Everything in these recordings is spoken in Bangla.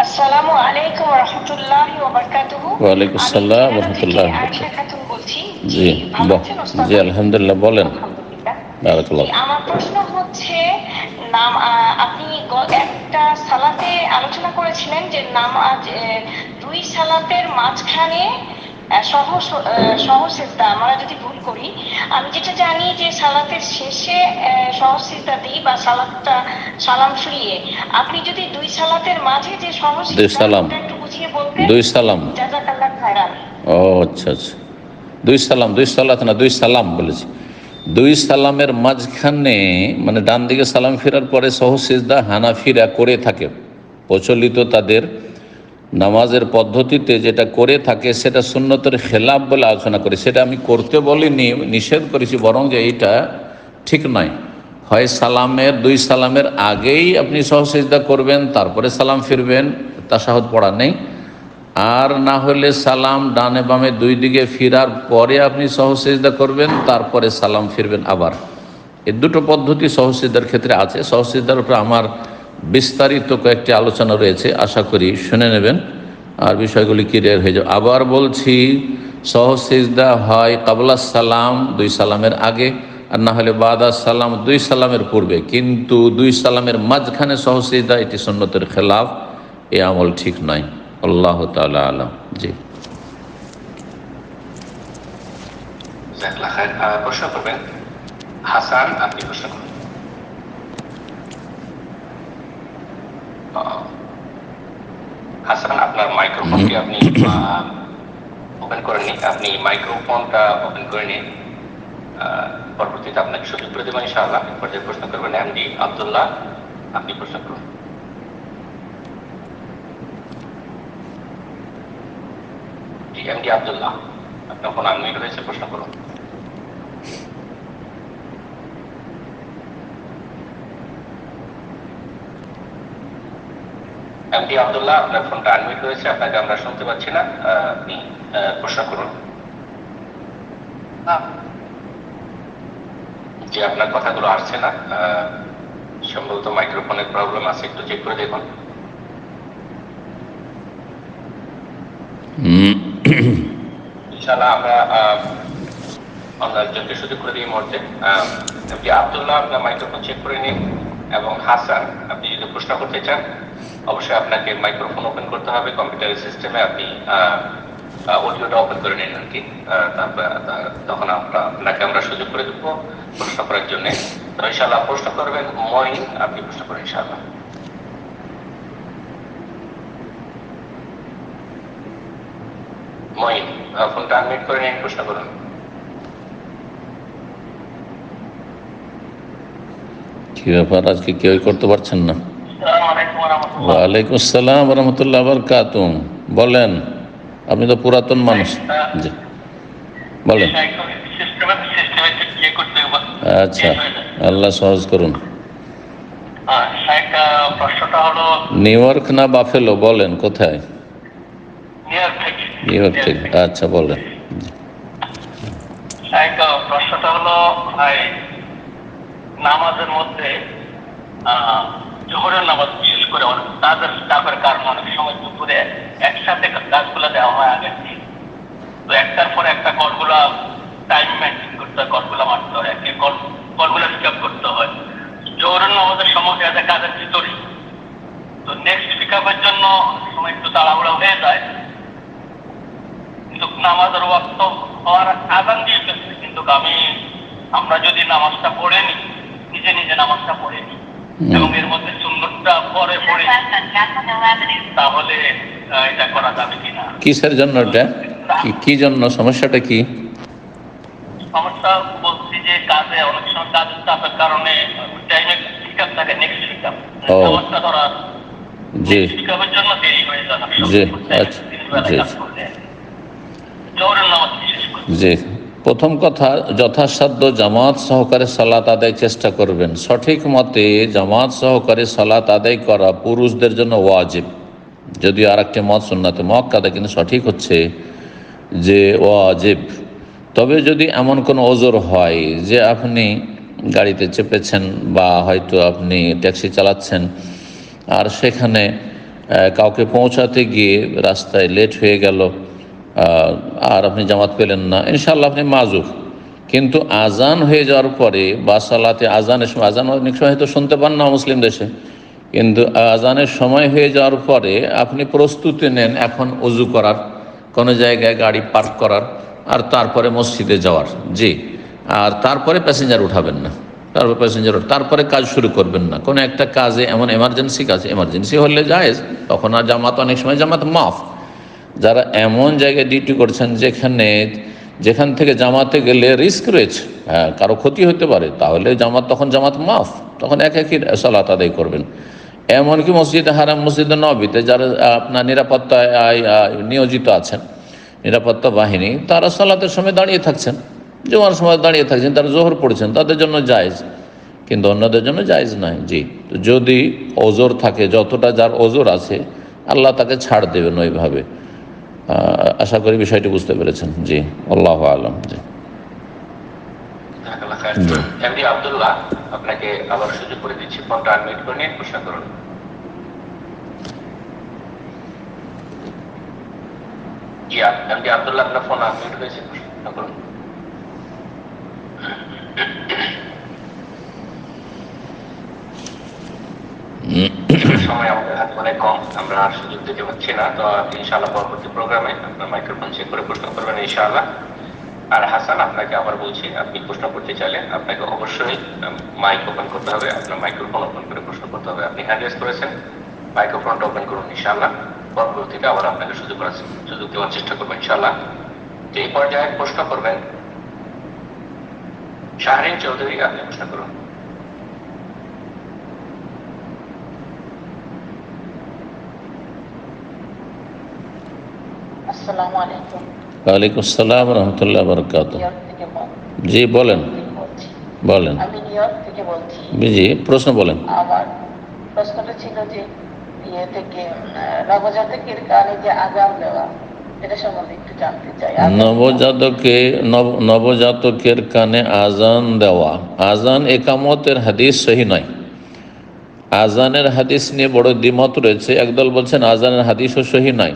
আসসালামু আলাইকুম ওয়া রাহমাতুল্লাহি ওয়া বারাকাতুহু। ওয়ালাইকুম আসসালাম ওয়া রাহমাতুল্লাহি ওয়া আয়েশা বারাকাতুহু। খাতুন বলছি। জি ভালো আছেন ওস্তাদ? জি আলহামদুলিল্লাহ, বলেন। আলহামদুলিল্লাহ। বারাকাল্লাহ। আমার প্রশ্ন হচ্ছে, আপনি একটা সালাতে আলোচনা করেছিলেন যে নামাজ দুই সালাতের মাঝখানে সহসিজদা আমরা যদি ভুল করি, আমি যেটা জানি যে সালাতের শেষে সহসিজদা দিই বা সালাতটা সালাম ফিরিয়ে, আপনি যদি দুই সালাতের মাঝে যে সহসিজদা একটু বুঝিয়ে বলতেন। দুই সালাম। জাযাকাল্লাহ খায়রান। ও আচ্ছা আচ্ছা, দুই সালাম, দুই সালাত না, দুই সালাম বলেছি। দুই সালামের মাঝখানে মানে ডান দিকে সালাম ফেরার পরে সহসিজদা হানাফিরা করে থাকে, প্রচলিত তাদের নামাজের পদ্ধতিতে যেটা করে থাকে সেটা সুন্নতের খেলাফ বলে আলোচনা করি। সেটা আমি করতে বলিনি, নিষেধ করেছি, বরং যে এইটা ঠিক নয়। হয় সালামের দুই সালামের আগেই আপনি সহসিজদা করবেন, তারপরে সালাম ফিরবেন, তাশাহুদ পড়া নেই। আর না হলে সালাম ডানে বামে দুই দিকে ফিরার পরে আপনি সহসিজদা করবেন, তারপরে সালাম ফিরবেন আবার। এই দুটো পদ্ধতি সহসিজদার ক্ষেত্রে আছে। সহসিজদার উপরে আমার বিস্তারিত কয়েকটি আলোচনা রয়েছে, আশা করি শুনে নেবেন আর বিষয়গুলি ক্লিয়ার হয়ে যাবে। আবার বলছি, সহসিজদা হয় কাবলা সালাম, দুই সালামের আগে, আর না হলে বাদা সালাম, দুই সালামের পূর্বে। কিন্তু দুই সালামের মাঝখানে সহসিজদা, এটি সুন্নতের খেলাফ, এ আমল ঠিক নয়। আল্লাহ তাআলা আলাম। জি, প্রশ্ন করবেন হাসান, আপনি প্রশ্ন করুন। হাসান, আপনার মাইক্রোফোনটি আপনি ওপেন করেননি, আপনি মাইক্রোফোনটা ওপেন করে নিন। পরবর্তীতে আপনাকে সুযোগ করে দেবেন ইনশাআল্লাহ। পর্যায়ে প্রশ্ন করবেন এমডি আব্দুল্লাহ, আপনি প্রশ্ন করুন। জি এমডি আব্দুল্লাহ, আপনার ফোন আনমিউট হয়েছে, প্রশ্ন করুন। এমডি আব্দুল্লাহ, আপনার ফোনটা আনমিউট হয়েছে, আপনাকে আমরা শুনতে পাচ্ছি না, আপনি প্রশ্ন করুন। যে আপনার কথাগুলো আসছে না, সম্ভবত মাইক্রোফোনের প্রবলেম আছে, একটু চেক করে দেখুন। ইনশাআল্লাহ আমরা একজনকে সুযোগ করে দিই মুহূর্তে। এমডি আব্দুল্লাহ, আপনার মাইক্রোফোন চেক করে নিন। এবং হাসান, আপনি যদি প্রশ্ন করতে চান অবশ্যই আপনাকে মাইক্রোফোন ওপেন করতে হবে কম্পিউটারের সিস্টেমে। আপনি অডিওটা ওপেন করে নিন আর কি, তখন আপনাকে আমরা সুযোগ করে দেবো প্রশ্ন করার জন্য। তো ইনশাআল্লাহ প্রশ্ন করবেন মঈন, আপনি প্রশ্ন করেন ইনশাআল্লাহ। মঈন, ফোনটা আনমিউট করে নিন, প্রশ্ন করুন। কি ব্যাপার, আজকে কেউই করতে পারছেন না? ওয়ালাইকুম আসসালাম ওয়া রাহমাতুল্লাহি ওয়া বারাকাতুহু। বলেন, আপনি তো পুরাতন মানুষ। জি বলেন। আচ্ছা, আল্লাহ সহজ করুন। প্রশ্নটা হলো নিউ ইয়র্ক না বাফেলো, বলেন কোথায়? নিউ ইয়র্ক থেকে। আচ্ছা বলেন। প্রশ্নটা হলো ভাই, নামাজের মধ্যে জোহরের নামাজ বিশেষ করে তাদের স্টাফের কারণে অনেক সময় দুপুরে একসাথে কাজগুলো দেওয়া হয় আগের দিন। তো একটার পর একটা কলগুলা টাইম মেনটেন করতে হয়, কলগুলা মারতে হয়, কলগুলা পিক আপ করতে হয়। জোহরের নামাজের সময় দেওয়া যায় কাজের ভিতরেই। তো নেক্সট পিক আপের জন্য সময় একটু তাড়াহুড়া হয়ে যায়, কিন্তু নামাজের ওয়াক্ত হওয়ার আযান দিয়ে ফেলছে, কিন্তু আমরা যদি নামাজটা পড়ে নিই, নিজে নিজে নামাজটা পড়ে নিই এবং এর মধ্যে সুন্নতটা পরে পড়ে, তাহলে এটা করা যাবে কিনা? কিসের জন্য এটা, কি জন্য, সমস্যাটা কি? সমস্যা বলছি যে কাজে অনেক সময় কাজের চাপের কারণে টাইমে পিক আপ থাকে, নেক্সট পিক আপ নামাজটা ধরা জি পিক আপের জন্য দেরি হয়ে যায়। জি আচ্ছা জি জোহরের নামাজ বিশেষ করে। জি, প্রথম কথা, যথাসাধ্য জামাত সহকারে সালাত আদায় চেষ্টা করবেন। সঠিক মতে জামাত সহকারে সালাত আদায় করা পুরুষদের জন্য ওয়াজিব, যদিও আর একটি মত সুন্নাতে মুআক্কাদা, কিন্তু সঠিক হচ্ছে যে ওয়াজিব। তবে যদি এমন কোনো ওজর হয় যে আপনি গাড়িতে চেপেছেন বা হয়তো আপনি ট্যাক্সি চালাচ্ছেন আর সেখানে কাউকে পৌঁছাতে গিয়ে রাস্তায় লেট হয়ে গেল, আর আপনি জামাত পেলেন না, ইনশাআল্লাহ আপনি মাজুর। কিন্তু আজান হয়ে যাওয়ার পরে বা সালাতে আজানের সময়, আজান অনেক সময় হয়তো শুনতে পান না মুসলিম দেশে, কিন্তু আজানের সময় হয়ে যাওয়ার পরে আপনি প্রস্তুতি নেন এখন ওযু করার, কোনো জায়গায় গাড়ি পার্ক করার, আর তারপরে মসজিদে যাওয়ার। জি, আর তারপরে প্যাসেঞ্জার উঠাবেন না, তারপরে কাজ শুরু করবেন না। কোনো একটা কাজে এমন এমার্জেন্সি কাজ, এমার্জেন্সি হলে জায়েজ, তখন আর জামাত, অনেক সময় জামাত মাফ। যারা এমন জায়গায় ডিউটি করছেন যেখান থেকে জামাতে গেলে রিস্ক রয়েছে, কারো ক্ষতি হতে পারে, তাহলে তখন জামাত মাফ, তখন একই সালাত আদায় করবেন। এমনকি মসজিদে হারাম, মসজিদে নববীতে যারা আপনার নিরাপত্তায় নিয়োজিত আছেন, নিরাপত্তা বাহিনী, তারা সালাতের সময় দাঁড়িয়ে থাকছেন, জুমার সময় দাঁড়িয়ে থাকছেন, তারা জোহর পড়েছেন, তাদের জন্য জায়েজ, কিন্তু অন্যদের জন্য জায়েজ নাই। জি, তো যদি ওজোর থাকে, যতটা যার ওজোর আছে আল্লাহ তাকে ছাড় দেবেন ওইভাবে। আশা করি বিষয়টি বুঝতে পেরেছেন। জি, আল্লাহু আ'লাম। জি, এমডি আব্দুল্লাহ, আপনাকে আবার সুযোগ করে দিচ্ছি, ফোনটা আনমিউট করে নিয়ে প্রশ্ন করুন। জি, এমডি আব্দুল্লাহ, আপনার ফোন আনমিউট হয়েছে, প্রশ্ন করুন। সময় আমাদের হাতে অনেক কম, আমরা আর সুযোগ দিতে পারছি না, তো ইনশাআল্লাহ পরবর্তী প্রোগ্রামে আপনার মাইক্রোফোন চেক করে প্রশ্ন করবেন ইনশাআল্লাহ। আর হাসান, আপনাকে আবার বলছি, আপনি প্রশ্ন করতে চাইলে আপনাকে অবশ্যই মাইক ওপেন করতে হবে, আপনার মাইক্রোফোন ওপেন করে প্রশ্ন করতে হবে। আপনি হ্যান্ড রেজ করেছেন, মাইক্রোফোনটা ওপেন করুন ইনশাআল্লাহ। পরবর্তীতে আবার আপনাকে সুযোগ দেওয়ার চেষ্টা করবো ইনশাআল্লাহ। যে এই পর্যায়ে প্রশ্ন করবেন শাহরিন চৌধুরী, আপনি প্রশ্ন করুন। আসসালামু আলাইকুম। ওয়ালাইকুম আসসালাম রহমতুল্লাহ বারাকাতুহু। জি বলেন, বলেন। আমি নিউ ইয়র্ক থেকে বলছি। জি, প্রশ্ন বলেন। আমার প্রশ্নটা ছিল যে থেকে নবজাতকের কানে যে আযান দেওয়া, এটা সম্বন্ধে একটু জানতে চাই। নবজাতকের কানে আজান দেওয়া, আজান একামতের হাদিস সহি নয়। আজানের হাদিস নিয়ে বড় দ্বিমত রয়েছে। একদল বলছেন আজানের হাদিসও সহি নয়,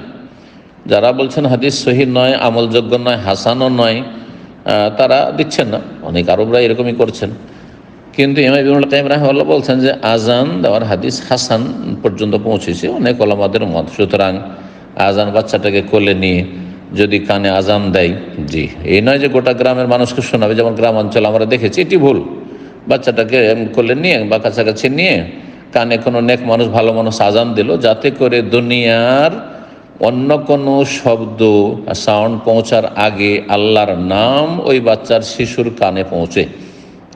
যারা বলছেন হাদিস সহি নয়, আমলযোগ্য নয়, হাসানও নয়, তারা দিচ্ছেন না। অনেক আরবরা এরকমই করছেন। কিন্তু ইমাম ইবনুল কাইয়িম রাহিমাহুল্লাহ বলছেন যে আজান দেওয়ার হাদিস হাসান পর্যন্ত পৌঁছেছে অনেক ওলামাদের মত। সুতরাং আজান বাচ্চাটাকে কোলে নিয়ে যদি কানে আজান দেয়, জি, এই নয় যে গোটা গ্রামের মানুষকে শোনাবে, যেমন গ্রাম অঞ্চলে আমরা দেখেছি, এটি ভুল। বাচ্চাটাকে কোলে নিয়ে বা কাছাকাছি নিয়ে কানে কোনো নেক মানুষ, ভালো মানুষ আজান দিল, যাতে করে দুনিয়ার অন্য কোনো শব্দ, সাউন্ড পৌঁছার আগে আল্লাহর নাম ওই বাচ্চার, শিশুর কানে পৌঁছে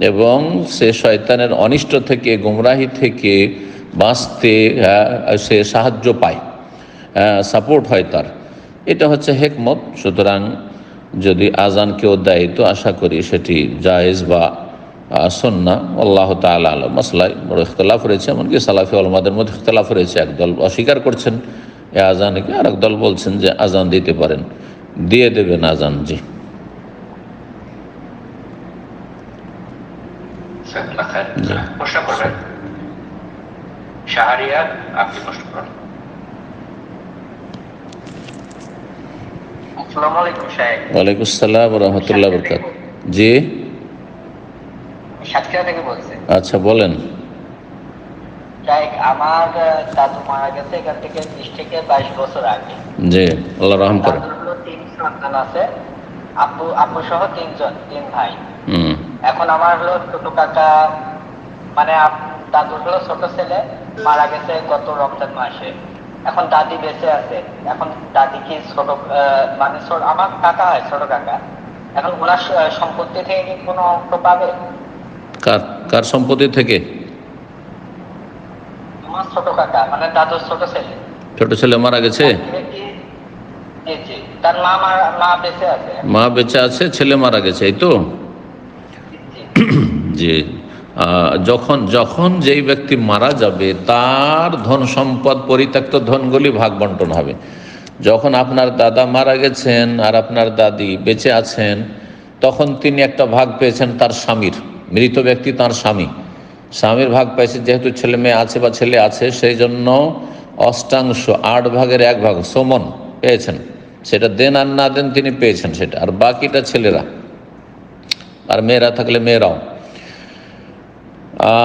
এবং সে শয়তানের অনিষ্ট থেকে, গুমরাহি থেকে বাঁচতে সে সাহায্য পায়, সাপোর্ট হয় তার। এটা হচ্ছে হেকমত। সুতরাং যদি আজান কেউ দেয় তো আশা করি সেটি জায়েজ বা সুন্নাহ। আল্লাহ তাআলা আ'লাম। মাসলায় বড় ইখতিলাফ রয়েছে, এমনকি সালাফি উলামাদের মধ্যে ইখতিলাফ রয়েছে। একদল অস্বীকার করছেন এই আজানকে, আর একদল বলছেন যে আজান দিতে পারেন, দিয়ে দেবেন আজান। জি, প্রশ্ন করবেন শাহরিয়ার, আপনি প্রশ্ন করুন। আসসালামু আলাইকুম সাহেব। ওয়ালাইকুম আসসালাম ওয়া রাহমাতুল্লাহি ওয়া বারাকাতুহু। জি, সাতক্ষীরা থেকে বলছি। আচ্ছা বলেন। আমার দাদু মারা গেছে এখান থেকে 20 থেকে 22 বছর আগে। জি, আল্লাহ রহম করেন। দাদুর 3 সন্তান আছে, আপু সহ 3 ভাই। এখন আমার ছোট কাকা, মানে দাদুর ছোট ছেলে মারা গেছে গত রমজান মাসে। এখন দাদি বেঁচে আছে। এখন দাদি কি ছোট, মানে আমার কাকা হয়, ছোট কাকা। এখন ওনার সম্পত্তি থেকে কি কোনো অংশ পাবে? কার সম্পত্তি থেকে? আমার ছোট কাকা, মানে দাদুর ছোট ছেলে। ছোট ছেলে মারা গেছে? তার মা বেঁচে আছে। মা বেঁচে আছে, ছেলে মারা গেছে, এই তো? জি, যখন যেই ব্যক্তি মারা যাবে তার ধন সম্পদ, পরিত্যক্ত ধনগুলি ভাগ বন্টন হবে। যখন আপনার দাদা মারা গেছেন আর আপনার দাদি বেঁচে আছেন, তখন তিনি একটা ভাগ পেয়েছেন তার স্বামীর, মৃত ব্যক্তি তার স্বামীর ভাগ পাইছে। যেহেতু ছেলে মেয়ে আছে বা ছেলে আছে, সেই জন্য অষ্টাংশ 8/1 সমন পেয়েছেন, সেটা দেন আর না দেন তিনি পেয়েছেন সেটা, আর বাকিটা ছেলেরা, আর মেয়েরা থাকলে মেয়েরাও।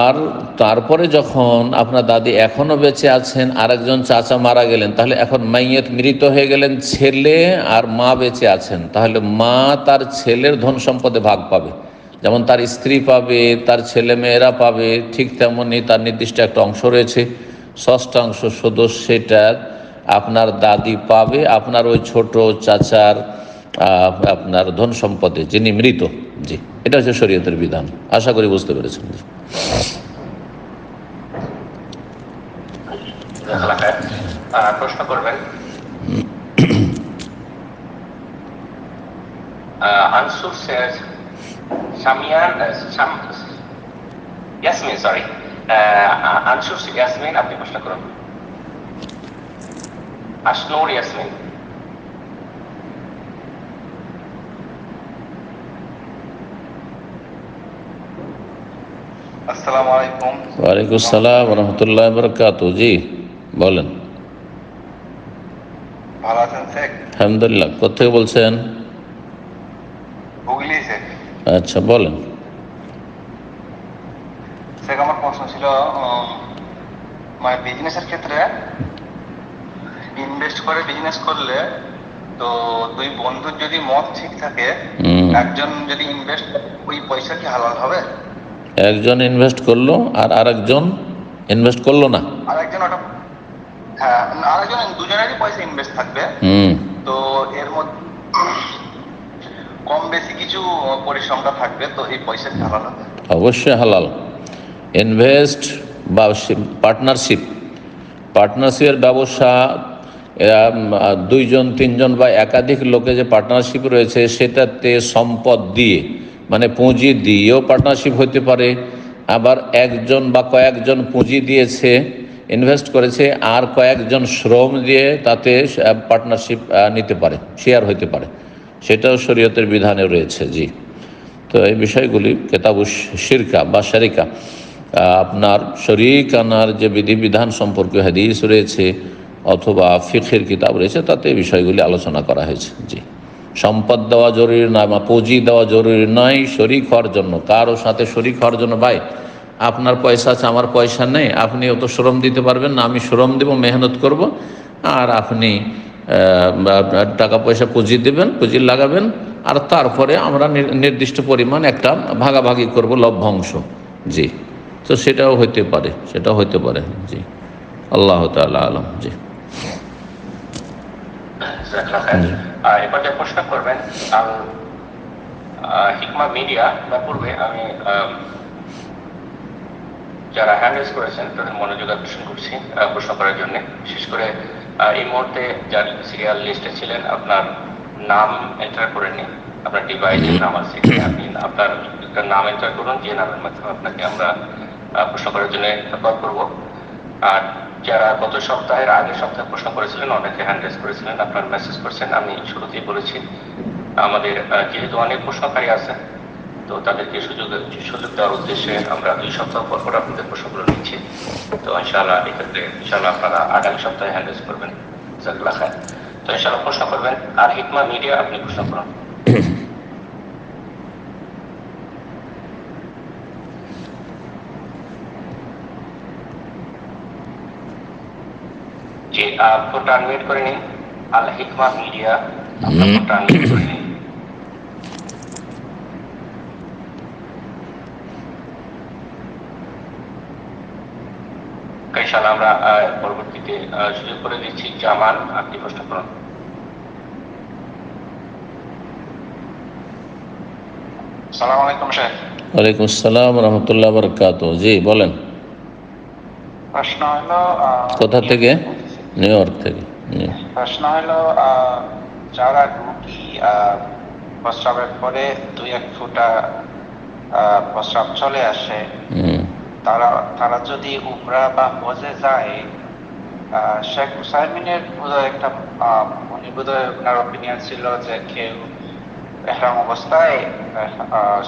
আর তারপরে যখন আপনার দাদি এখনো বেঁচে আছেন, আরেকজন চাচা মারা গেলেন, তাহলে এখন মাইয়েত মৃত হয়ে গেলেন ছেলে, আর মা বেঁচে আছেন, তাহলে মা তার ছেলের ধন সম্পদে ভাগ পাবে। যেমন তার স্ত্রী পাবে, তার ছেলে মেয়েরা পাবে, ঠিক তেমনি তার নির্দিষ্ট একটা অংশ রয়েছে, ষষ্ঠাংশ সদস্য, সেটা আপনার দাদি পাবে আপনার ওই ছোট চাচার আপনার ধন সম্পদে, যিনি মৃত। জি, এটা হচ্ছে শরীয়তের বিধান। আশা করি বুঝতে পেরেছেন। প্রশ্ন করবেন আনসুর ইয়াসমিন, সরি, আনসুর ইয়াসমিন, আপনি প্রশ্ন করুন। আশনুর ইয়াসমিন। আসসালামু আলাইকুম। ওয়ালাইকুম আসসালাম ওয়া রাহমাতুল্লাহি ওয়া বারাকাতুহু। জি বলেন। ভালো আছেন শেখ? আলহামদুলিল্লাহ। কোথেকে বলছেন? হুগলি শেখ। আচ্ছা বলেন। শেখ, আমার প্রশ্ন ছিল মানে বিজনেসের ক্ষেত্রে ইনভেস্ট করে বিজনেস করলে, তো দুই বন্ধুর যদি মত ঠিক থাকে, একজন যদি ইনভেস্ট, ওই পয়সা কি হালাল হবে? একজন ইনভেস্ট করলো আর আরেকজন ইনভেস্ট করলো না, আরেকজন ওটা, হ্যাঁ আরেকজন, দুজনেরই পয়সা ইনভেস্ট থাকবে, তো এর মধ্যে কম বেশি কিছু পরিশ্রমটা থাকবে, তো এই পয়সা কি হালাল হবে? অবশ্যই হালাল। ইনভেস্ট বা পার্টনারশিপের ব্যবসা, দুইজন তিনজন বা একাধিক লোকে যে পার্টনারশিপ রয়েছে, সেটাতে সম্পদ দিয়ে মানে পুঁজি দিয়েও পার্টনারশিপ হতে পারে। আবার একজন বা কয়েকজন পুঁজি দিয়েছে, ইনভেস্ট করেছে, আর কয়েকজন শ্রম দিয়ে তাতে পার্টনারশিপ নিতে পারে, শেয়ার হতে পারে, সেটাও শরীয়তের বিধানে রয়েছে। জি, তো এই বিষয়গুলি কেতাবু শিরকা বা শারিকা, আপনার শরিক আনার যে বিধিবিধান সম্পর্কে হাদিস রয়েছে অথবা ফিকহের কিতাব রয়েছে, তাতে এই বিষয়গুলি আলোচনা করা হয়েছে। জি, সম্পদ দেওয়া জরুরি নয় বা পুঁজি দেওয়া জরুরি নয় শরিক হওয়ার জন্য। কারো সাথে শরিক হওয়ার জন্য, ভাই আপনার পয়সা আছে আমার পয়সা নেই, আপনি অত শ্রম দিতে পারবেন না, আমি শ্রম দেব, মেহনত করব, আর আপনি টাকা পয়সা পুঁজি দেবেন, পুঁজি লাগাবেন, আর তারপরে আমরা নির্দিষ্ট পরিমাণ একটা ভাগাভাগি করব, লভ্যাংশ। জি, তো সেটাও হইতে পারে, জি, আল্লাহ তাআলা আলম। জি, এবার যে প্রশ্ন করবেন হিকমা মিডিয়া, বা পূর্বে আমি যারা হ্যান্ড রেজ করেছেন তাদের মনোযোগ আকর্ষণ করছি প্রশ্ন করার জন্য। বিশেষ করে এই মুহূর্তে যার সিরিয়াল লিস্টে ছিলেন, আপনার নাম এন্টার করে নিন, আপনার ডিভাইসের নাম আছে, আপনি আপনার নাম এন্টার করুন, যে নামের মাধ্যমে আপনাকে আমরা প্রশ্ন করার জন্য কল করবো। আর যারা গত সপ্তাহের আগের সপ্তাহে প্রশ্ন করেছিলেন, অনেকে হ্যান্ড রেজ করেছিলেন, আপনার মেসেজ করছেন, আমি শুরুতেই বলেছি আমাদের যেহেতু অনেক প্রশ্নকারী আছে, তো তাদেরকে সুযোগ দেওয়ার উদ্দেশ্যে আমরা 2 সপ্তাহ পর পর আপনাদের প্রশ্নগুলো নিচ্ছি। তো ইনশাআল্লাহ এক্ষেত্রে আপনারা আগামী সপ্তাহে হ্যান্ড রেজ করবেন। জাযাকাল্লাহ খায়ের। তো ইনশাআল্লাহ প্রশ্ন করবেন। আর হিকমা মিডিয়া, আপনি প্রশ্ন করুন। জি, ফোনটা আনমিউট করে নিন। আল হিকমা মিডিয়া, আপনার ফোনটা আনমিউট করে নিন। ইনশাআল্লাহ আমরা পরবর্তীতে সুযোগ করে দিচ্ছি। জামাল, আপনি প্রশ্ন করুন। আসসালামু আলাইকুম শেখ। ওয়ালাইকুম আসসালাম ওয়া রাহমাতুল্লাহি ওয়া বারাকাতুহু। জি বলেন। প্রশ্ন হলো, কোথা থেকে? নিউ ইয়র্ক থেকে। প্রশ্ন হলো, যারা রোগী প্রস্রাবের পরে 2-1 ফোঁটা প্রস্রাব চলে আসে, তারা যদি উমরা বা হজে যায়, শেখ হুসাইমিনের বোধহয় একটা উনি বোধহয় ওনার অপিনিয়ন ছিল যে কেউ এহরাম অবস্থায়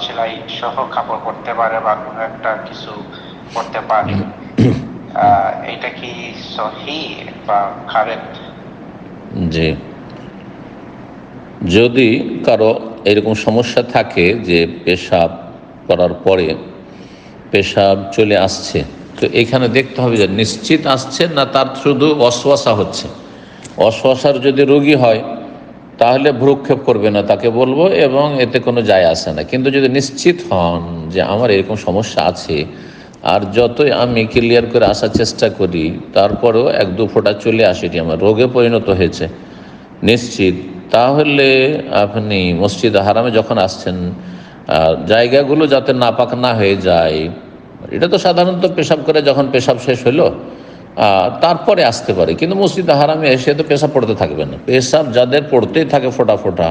সেলাই সহ কাপড় পরতে পারে বা কোনো একটা কিছু করতে পারে। এটা কি সহি বা কারেক্ট? জি, যদি কারো এরকম সমস্যা থাকে যে পেশাব করার পরে পেশাব চলে আসছে, তো এখানে দেখতে হবে যে নিশ্চিত আসছে না তার শুধু অশ্বাসা হচ্ছে। অশ্বাসার যদি রোগী হয় তাহলে ভ্রুক্ষেপ করবে না, তাকে বলবো, এবং এতে কোনো যায় আসে না। কিন্তু যদি নিশ্চিত হন যে আমার এরকম সমস্যা আছে, আর যতই আমি ক্লিয়ার করে আসার চেষ্টা করি তারপরেও 1-2 ফোঁটা চলে আসে, এটি আমার রোগে পরিণত হয়েছে নিশ্চিত, তাহলে আপনি মসজিদ হারামে যখন আসছেন জায়গাগুলো যাতে নাপাক না হয়ে যায়। এটা তো সাধারণত পেশাব করে যখন পেশাব শেষ হলো তারপরে আসতে পারে, কিন্তু মসজিদ হারামে এসে তো পেশাব পড়তে থাকবে না। পেশাব যাদের পড়তেই থাকে ফোঁটা ফোঁটা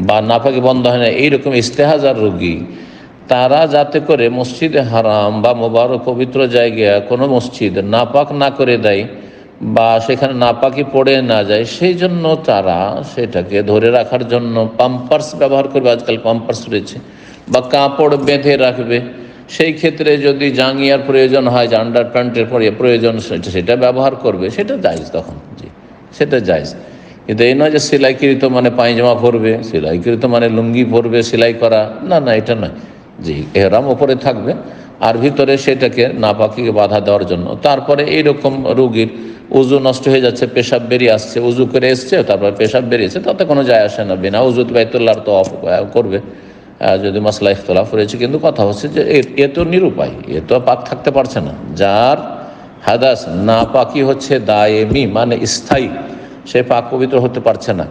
বা নাপাকি বন্ধ হয় না, এইরকম ইস্তেহাজার রোগী, তারা যাতে করে মসজিদে হারাম বা মোবারক পবিত্র জায়গা কোনো মসজিদ নাপাক না করে দেয় বা সেখানে নাপাকি পড়ে না যায়, সেই জন্য তারা সেটাকে ধরে রাখার জন্য পাম্পার্স ব্যবহার করবে। আজকাল পাম্পার্স রয়েছে, বা কাপড় বেঁধে রাখবে। সেই ক্ষেত্রে যদি জাঙ্গিয়ার প্রয়োজন হয়, যে আন্ডার প্যান্টের পরে প্রয়োজন, সেটা ব্যবহার করবে, সেটা জায়েজ তখন। জি, সেটা জায়েজ। কিন্তু এই নয় যে সেলাইকৃত মানে পায়জামা পরবে, সেলাইকৃত মানে লুঙ্গি পরবে সেলাই করা, না না, এটা নয়। জি, এহরাম ওপরে থাকবে আর ভিতরে সেটাকে নাপাকিকে বাধা দেওয়ার জন্য। তারপরে এইরকম রোগীর উজু নষ্ট হয়ে যাচ্ছে, পেশাব বেরিয়ে আসছে, উজু করে এসছে, তারপর পেশাব বেরিয়েছে, তাতে কোনো যায় আসে না। বিনা উজুতে বাইতুল্লাহর তো অফ করবে যদি মাসলা ইখতলাফ রয়েছে। কিন্তু কথা হচ্ছে যে এ তো নিরুপায়, এ তো পাক থাকতে পারছে না। যার হাদাস নাপাকি হচ্ছে দায়েমি মানে স্থায়ী, সে পাক পবিত্র হতে পারছে না,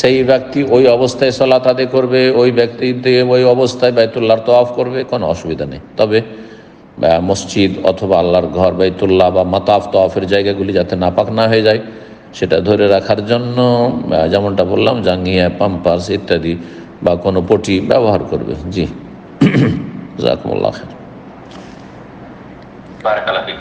সেই ব্যক্তি ওই অবস্থায় সালাত আদায় করবে, ওই ব্যক্তি ওই অবস্থায় বাইতুল্লাহর তওয়াফ করবে, কোনো অসুবিধা নেই। তবে মসজিদ অথবা আল্লাহর ঘর বাইতুল্লাহ বা মাতাফ তওয়াফের জায়গাগুলি যাতে নাপাক না হয়ে যায়, সেটা ধরে রাখার জন্য যেমনটা বললাম জাঙ্গিয়া, পাম্পাস ইত্যাদি বা কোনো পটি ব্যবহার করবে। জি, জাযাকুমুল্লাহ খাইর। বারাকাল্লাহ ফিক।